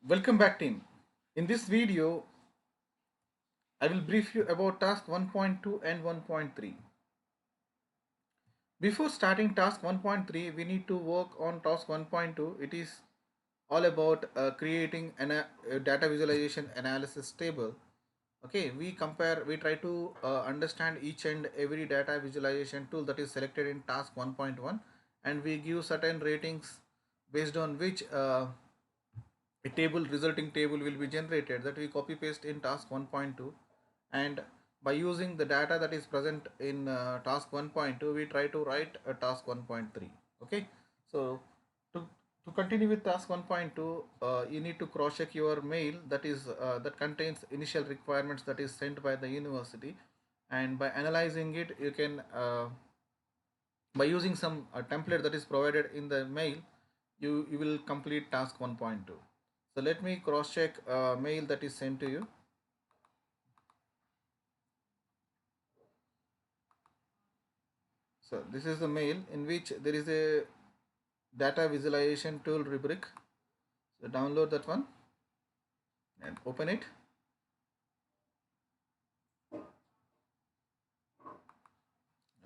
Welcome back team. In this video, I will brief you about task 1.2 and 1.3. Before starting task 1.3, we need to work on task 1.2. It is all about creating a data visualization analysis table. Okay, we try to understand each and every data visualization tool that is selected in task 1.1, and we give certain ratings based on which a table resulting table will be generated that we copy paste in task 1.2. And by using the data that is present in task 1.2, we try to write a task 1.3. Okay, so to to continue with task 1.2, you need to cross check your mail that contains initial requirements that is sent by the university, and by analyzing it you can by using some template that is provided in the mail, you will complete task 1.2. So let me cross check mail that is sent to you. So this is the mail in which there is a data visualization tool rubric. So download that one and open it.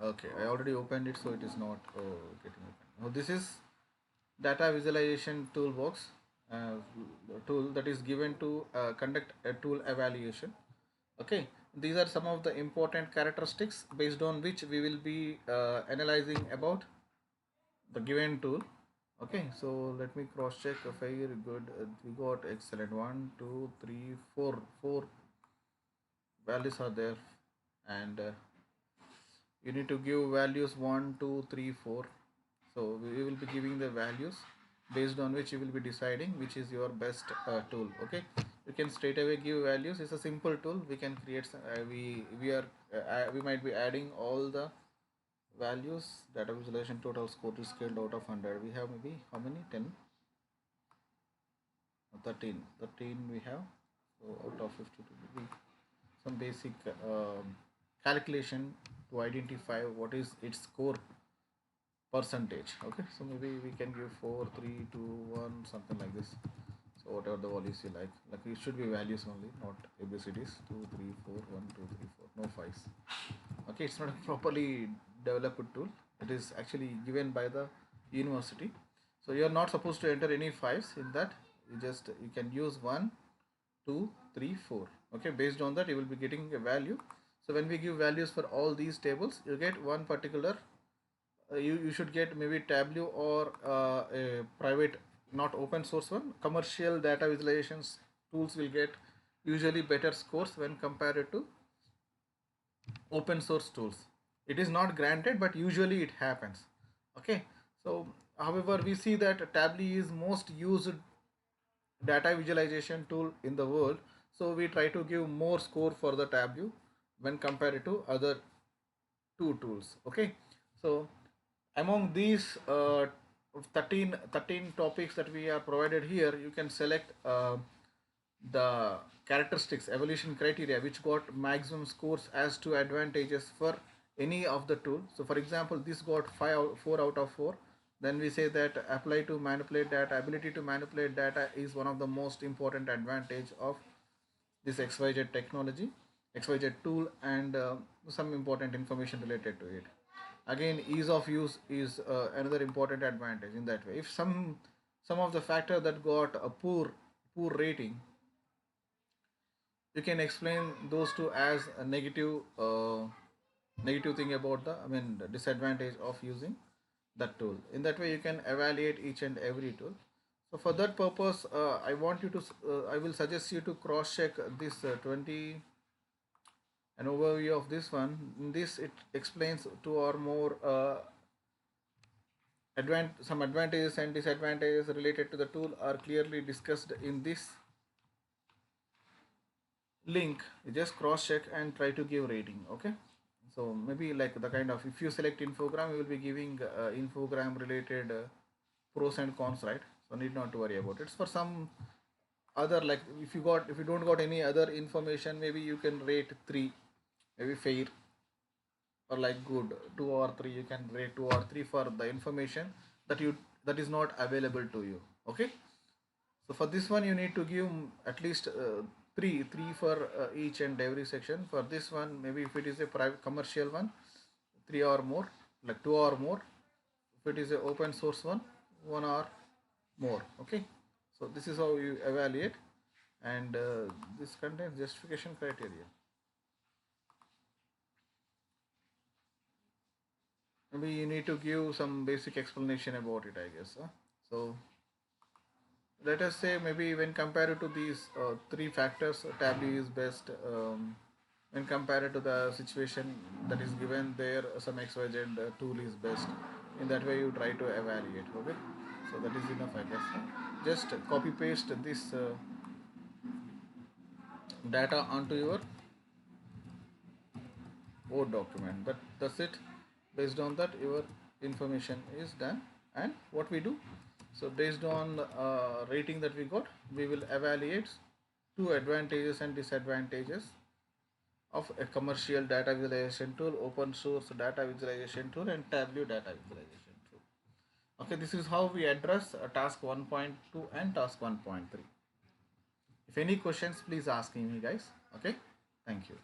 Okay, I already opened it, so it is not getting open. Now this is data visualization toolbox uh, tool that is given to conduct a tool evaluation. Okay, these are some of the important characteristics based on which we will be analyzing about the given tool. Okay, so let me cross check. Very good. We got excellent. One, two, three, four values are there, and you need to give values 1, 2, 3, 4. So we will be giving the values based on which you will be deciding which is your best tool. Okay, you can straight away give values. It's a simple tool. We can create we might be adding all the values. Data visualization total score is scaled out of 100. We have maybe how many? 10, 13 we have. So out of 52, maybe some basic calculation to identify what is its score percentage. Okay, so maybe we can give 4, 3, 2, 1, something like this. So whatever the values you like it should be values only, not ABCDs. 2, 3, 4, 1, 2, 3, 4, no fives. Okay, it's not a properly developed tool. It is actually given by the university, so you are not supposed to enter any fives in that. You can use 1, 2, 3, 4. Okay, based on that you will be getting a value. So when we give values for all these tables, you get one particular you should get maybe Tableau or a private, not open source one. Commercial data visualizations tools will get usually better scores when compared to open source tools. It is not granted, but usually it happens. Okay, so however we see that Tableau is most used data visualization tool in the world, so we try to give more score for the Tableau when compared to other two tools. Okay, so among these 13 topics that we are provided here, you can select the characteristics evaluation criteria which got maximum scores as to advantages for any of the tool. So for example, this got 4 out of 4. Then we say that apply to manipulate data, ability to manipulate data is one of the most important advantage of this XYZ technology, XYZ tool, and some important information related to it. Again, ease of use is another important advantage in that way. If some of the factor that got a poor rating, you can explain those two as a negative thing about the disadvantage of using that tool. In that way you can evaluate each and every tool. So for that purpose, I will suggest you to cross check this 20, an overview of this one. In this it explains two or more some advantages and disadvantages related to the tool are clearly discussed in this link. You just cross check and try to give rating. Okay, so maybe like the kind of, if you select infogram, you will be giving infogram related pros and cons, right? So need not to worry about it. It's for some other, like if you don't got any other information, maybe you can rate 3, maybe fair, or like good 2 or 3. You can rate 2 or 3 for the information that is not available to you. Okay, So for this one, you need to give at least three for each and every section. For this one, maybe if it is a private commercial one, three or more, like two or more. If it is a open source one or more. Okay. So this is how you evaluate, and this contains justification criteria. Maybe you need to give some basic explanation about it, I guess. Huh? So let us say maybe when compared to these three factors, Tableau is best. When compared to the situation that is given there, some XYZ tool is best. In that way, you try to evaluate. Okay, so that is enough, I guess. Just copy paste this data onto your Word document. That's it. Based on that, your information is done. And what we do, so based on rating that we got, we will evaluate two advantages and disadvantages of a commercial data visualization tool, open source data visualization tool, and Tableau data visualization tool. Okay, this is how we address task 1.2 and task 1.3. If any questions, please ask me, guys. Okay, thank you.